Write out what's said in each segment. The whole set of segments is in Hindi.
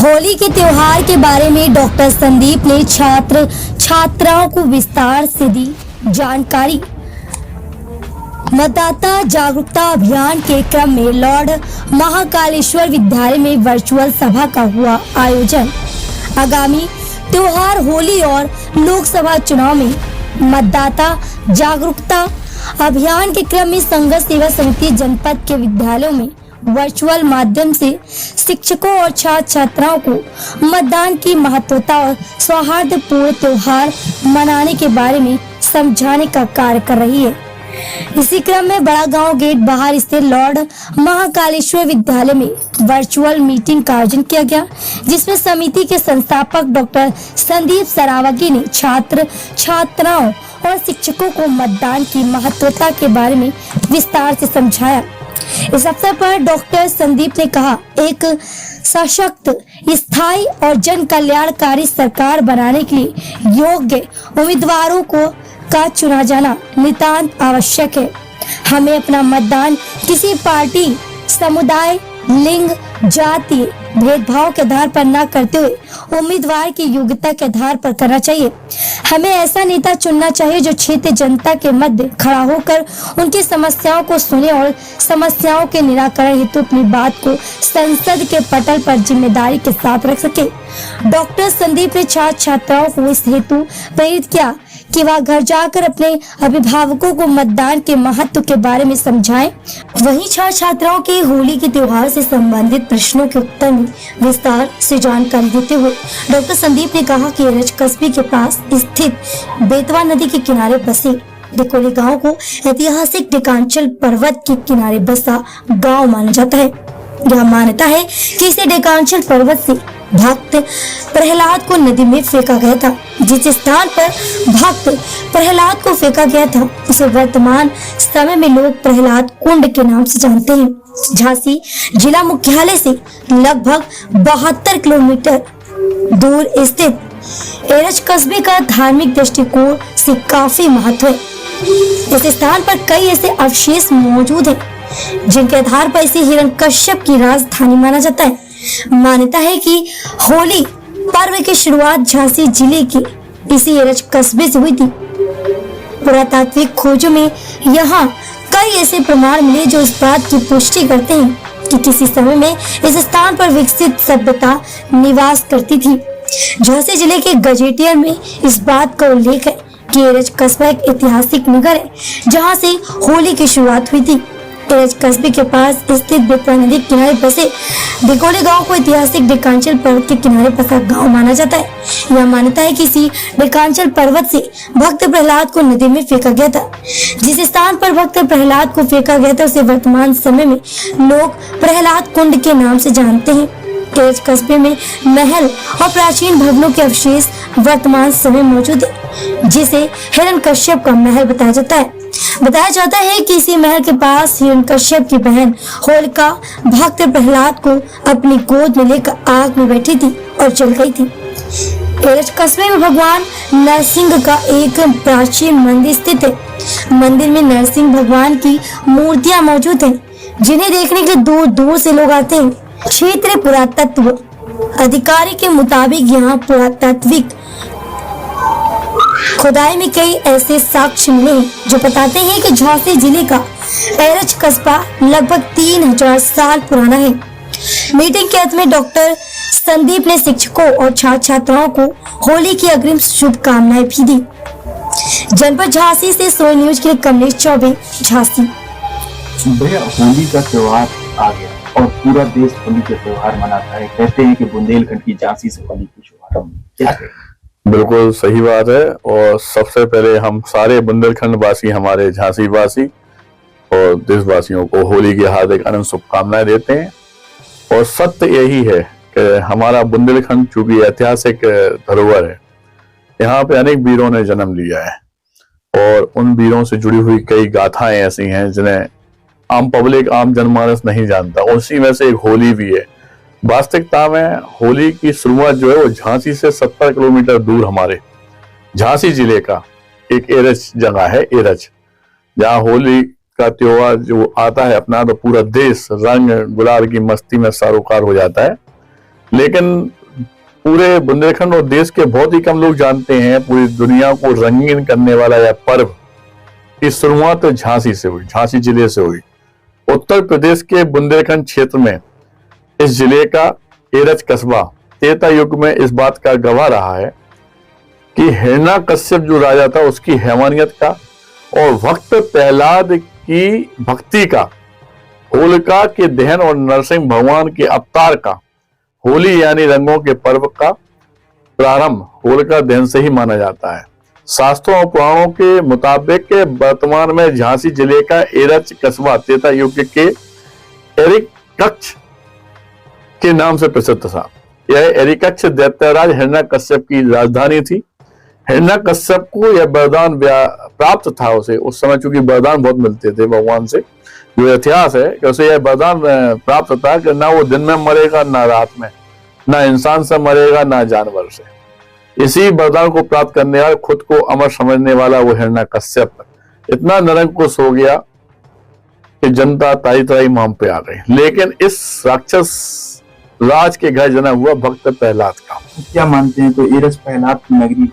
होली के त्योहार के बारे में डॉक्टर संदीप ने छात्र छात्राओं को विस्तार से दी जानकारी। मतदाता जागरूकता अभियान के क्रम में लॉर्ड महाकालेश्वर विद्यालय में वर्चुअल सभा का हुआ आयोजन। आगामी त्योहार होली और लोकसभा चुनाव में मतदाता जागरूकता अभियान के क्रम में संघ सेवा समिति जनपद के विद्यालयों में वर्चुअल माध्यम से शिक्षकों और छात्र छात्राओं को मतदान की महत्वता और सौहार्दपूर्ण त्योहार मनाने के बारे में समझाने का कार्य कर रही है। इसी क्रम में बड़ा गांव गेट बाहर स्थित लॉर्ड महाकालेश्वर विद्यालय में वर्चुअल मीटिंग का आयोजन किया गया, जिसमें समिति के संस्थापक डॉक्टर संदीप सरावगी ने छात्र छात्राओं और शिक्षकों को मतदान की महत्वता के बारे में विस्तार से समझाया। इस अवसर पर डॉक्टर संदीप ने कहा, एक सशक्त, स्थायी और जन कल्याणकारी सरकार बनाने के लिए योग्य उम्मीदवारों का चुना जाना नितांत आवश्यक है। हमें अपना मतदान किसी पार्टी, समुदाय, लिंग, जाति भेदभाव के आधार पर न करते हुए उम्मीदवार की योग्यता के आधार पर करना चाहिए। हमें ऐसा नेता चुनना चाहिए जो क्षेत्रीय जनता के मध्य खड़ा होकर उनकी समस्याओं को सुने और समस्याओं के निराकरण हेतु अपनी बात को संसद के पटल पर जिम्मेदारी के साथ रख सके। डॉक्टर संदीप ने छात्र छात्राओं को इस हेतु प्रेरित किया कि वह घर जाकर अपने अभिभावकों को मतदान के महत्व के बारे में समझाएं। वहीं छात्र छात्राओं के होली के त्योहार से संबंधित प्रश्नों के उत्तर में विस्तार से जानकारी देते हुए डॉक्टर संदीप ने कहा कि एरच कस्बे के पास स्थित बेतवा नदी के किनारे बसे डिकोली गांव को ऐतिहासिक डेकांचल पर्वत के किनारे बसा गांव माना जाता है। यह मान्यता है कि इसे डेकांचल पर्वत से भक्त प्रहलाद को नदी में फेंका गया था। जिस स्थान पर भक्त प्रहलाद को फेंका गया था उसे वर्तमान समय में लोग प्रहलाद कुंड के नाम से जानते हैं। झांसी जिला मुख्यालय से लगभग 72 किलोमीटर दूर स्थित एरच कस्बे का धार्मिक दृष्टिकोण से काफी महत्व है। इस स्थान पर कई ऐसे अवशेष मौजूद हैं जिनके आधार पर इसे हिरण्यकश्यप की राजधानी माना जाता है। मान्यता है कि होली पर्व की शुरुआत झांसी जिले के इसी एरच कस्बे से हुई थी। पुरातात्विक खोजों में यहाँ कई ऐसे प्रमाण मिले जो इस बात की पुष्टि करते हैं कि किसी समय में इस स्थान पर विकसित सभ्यता निवास करती थी। झांसी जिले के गजेटियर में इस बात का उल्लेख है कि एरच कस्बा एक ऐतिहासिक नगर है जहाँ से होली की शुरुआत हुई थी। एरच कस्बे के पास स्थित बेतवा नदी के किनारे बसे डिकोली गांव को ऐतिहासिक डेकांचल पर्वत के किनारे बसा गांव माना जाता है। यह मान्यता है कि इसी डेकांचल पर्वत से भक्त प्रहलाद को नदी में फेंका गया था। जिस स्थान पर भक्त प्रहलाद को फेंका गया था उसे वर्तमान समय में लोग प्रहलाद कुंड के नाम से जानते हैं। एरच कस्बे में महल और प्राचीन भवनों के अवशेष वर्तमान समय मौजूद है, जिसे हिरण्यकश्यप का महल बताया जाता है। बताया जाता है कि इसी महल के पास हिरण्यकश्यप की बहन होलिका भक्त प्रहलाद को अपनी गोद में लेकर आग में बैठी थी और जल गई थी। एरच कस्बे में भगवान नरसिंह का एक प्राचीन मंदिर स्थित है। मंदिर में नरसिंह भगवान की मूर्तियां मौजूद हैं, जिन्हें देखने के लिए दूर दूर से लोग आते हैं। क्षेत्रीय पुरातत्व अधिकारी के मुताबिक यहाँ पुरातात्विक खुदाई में कई ऐसे साक्ष्य मिले हैं जो बताते हैं कि झांसी जिले का एरच कस्बा लगभग 3000 साल पुराना है। मीटिंग के अंत में डॉक्टर संदीप ने शिक्षकों और छात्र छात्राओं को होली की अग्रिम शुभकामनाएं भी दी। जनपद झांसी से सोई न्यूज के लिए कमलेश चौबे, झांसी। भैया, होली का त्योहार आ गया और पूरा देश होली के त्योहार मनाता है। कहते हैं कि बुंदेलखंड की झांसी से होली की शुभारंभ। क्या है? बिल्कुल सही बात है। और सबसे पहले हम सारे बुंदेलखंड वासी, हमारे झांसी वासी और देशवासियों को होली की हार्दिक अनंत शुभकामनाएं देते हैं। और सत्य यही है कि हमारा बुंदेलखंड चूंकि ऐतिहासिक धरोहर है, यहाँ पे अनेक वीरों ने जन्म लिया है और उन वीरों से जुड़ी हुई कई गाथाएं ऐसी हैं जिन्हें आम पब्लिक, आम जनमानस नहीं जानता। उसी में से एक होली भी है। वास्तविकता में होली की शुरुआत जो है वो झांसी से 70 किलोमीटर दूर हमारे झांसी जिले का एक एरच जगह है, एरच, जहाँ होली का त्योहार जो आता है अपना तो पूरा देश रंग गुलाल की मस्ती में सरोकार हो जाता है। लेकिन पूरे बुंदेलखंड और देश के बहुत ही कम लोग जानते हैं पूरी दुनिया को रंगीन करने वाला यह पर्व की शुरुआत झांसी से हुई, झांसी जिले से हुई। उत्तर प्रदेश के बुंदेलखंड क्षेत्र में इस जिले का एरच कस्बा त्रेता युग में इस बात का गवाह रहा है कि हिरण्यकश्यप जो राजा था उसकी हैवानियत का और भक्त प्रहलाद की भक्ति का, होलिका के दहन और नरसिंह भगवान के अवतार का, होली यानी रंगों के पर्व का प्रारंभ होलिका दहन से ही माना जाता है। शास्त्रों और पुराणों के मुताबिक वर्तमान में झांसी जिले का एरच कस्बा त्रेता युग के एरिकक्ष के नाम से प्रसिद्ध था। यह एरिकक्ष दैत्यराज हिरण्यकश्यप की राजधानी थी। हिरण्यकश्यप को यह वरदान प्राप्त था, उसे उस समय चूंकि वरदान बहुत मिलते थे भगवान से, जो इतिहास है कि उसे यह वरदान प्राप्त था कि ना वो दिन में मरेगा ना रात में, ना इंसान से मरेगा ना जानवर से। इसी वरदान को प्राप्त करने वाला, खुद को अमर समझने वाला वो हिरण्यकश्यप इतना निरंकुश हो गया कि जनता ताई ताई माम पे आ गई। लेकिन इस राक्षस राज के घर जन्म हुआ भक्त प्रहलाद का। क्या मानते हैं, तो एरच प्रहलाद की नगरी?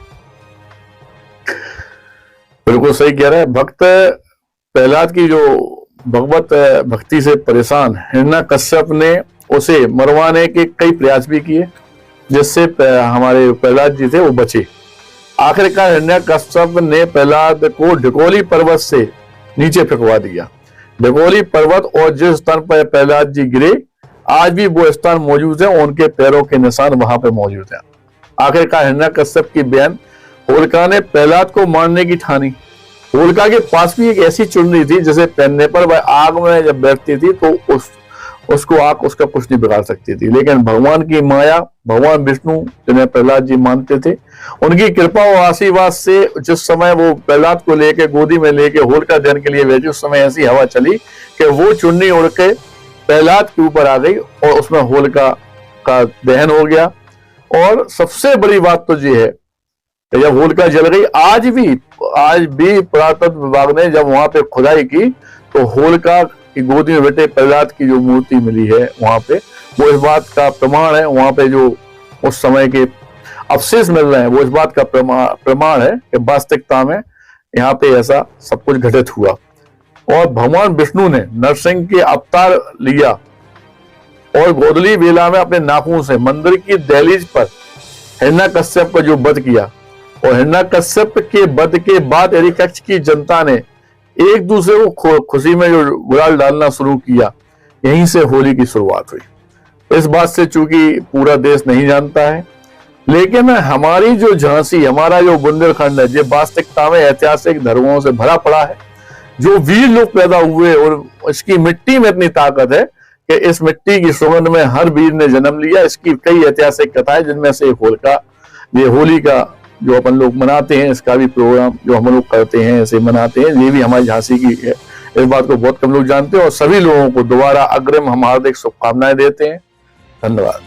बिल्कुल सही कह रहे हैं। भक्त प्रहलाद की जो भगवत भक्ति से परेशान हिरण्यकश्यप ने उसे मरवाने के कई प्रयास भी किए, जिससे हमारे प्रहलाद जी थे वो बचे। आखिरकार हिरण्यकश्यप ने प्रहलाद को ढकोली पर्वत से नीचे फेंकवा दिया। ढकोली पर्वत और जिस स्थान पर प्रहलाद जी गिरे आज भी वो स्थान मौजूद है, उनके पैरों के निशान वहां पे मौजूद हैं। आखिरकार हिरण्यकश्यप की बहन होलिका ने प्रहलाद को मारने की ठानी। होलिका के पास भी एक ऐसी चुनरी थी जिसे पहनने पर वह आग में जब बैठती थी तो उसको आग उसका कुछ नहीं बिगाड़ सकती थी। लेकिन भगवान की माया, भगवान विष्णु जिन्हें प्रहलाद जी मानते थे, उनकी कृपा और आशीर्वाद से जिस समय वो प्रहलाद को लेके गोदी में लेके होलिका दहन के लिए भेजी, उस समय ऐसी हवा चली कि वो चुन्नी उड़ के प्रहलाद के ऊपर आ गई और उसमें होलिका का दहन हो गया। और सबसे बड़ी बात तो ये है कि जब होलिका जल गई, आज भी पुरातत्व विभाग ने जब वहां पे खुदाई की तो होलिका की गोदी में बैठे प्रहलाद की जो मूर्ति मिली है वहां पे, वो इस बात का प्रमाण है। वहां पे जो उस समय के अवशेष मिल रहे हैं वो इस बात का प्रमाण है कि वास्तविकता में यहाँ पे ऐसा सब कुछ घटित हुआ। और भगवान विष्णु ने नरसिंह के अवतार लिया और गोधूली बेला में अपने नाखून से मंदिर की दहलीज पर हिरण्यकश्यप को जो वध किया, और हिरण्यकश्यप के वध के बाद एरिकक्ष की जनता ने एक दूसरे को खुशी में जो गुलाल डालना शुरू किया, यहीं से होली की शुरुआत हुई। इस बात से चूंकि पूरा देश नहीं जानता है, लेकिन हमारी जो झांसी, हमारा जो बुंदेलखंड है, ये वास्तविकता में ऐतिहासिक धर्मों से भरा पड़ा है। जो वीर लोग पैदा हुए और इसकी मिट्टी में इतनी ताकत है कि इस मिट्टी की सुगंध में हर वीर ने जन्म लिया। इसकी कई ऐतिहासिक कथाएं, जिनमें से ये होली का जो अपन लोग मनाते हैं, इसका भी प्रोग्राम जो हम लोग करते हैं, ऐसे मनाते हैं, ये भी हमारी झांसी की है। इस बात को बहुत कम लोग जानते हैं और सभी लोगों को दोबारा अग्रिम हम हार्दिक शुभकामनाएं देते हैं। धन्यवाद।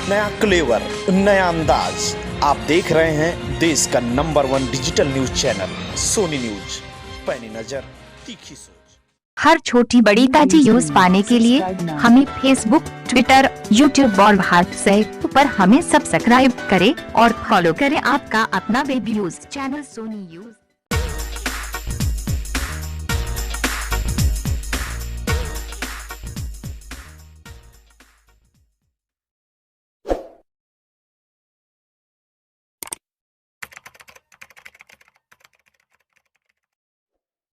नया क्लेवर, नया अंदाज, आप देख रहे हैं देश का number 1 digital news channel Soni news. पैनी नजर, तीखी सोच। हर छोटी बड़ी ताजी न्यूज पाने के लिए हमें फेसबुक, ट्विटर, यूट्यूब और व्हाट्सएप पर हमें सब्सक्राइब करें और फॉलो करें आपका अपना web news channel Soni news.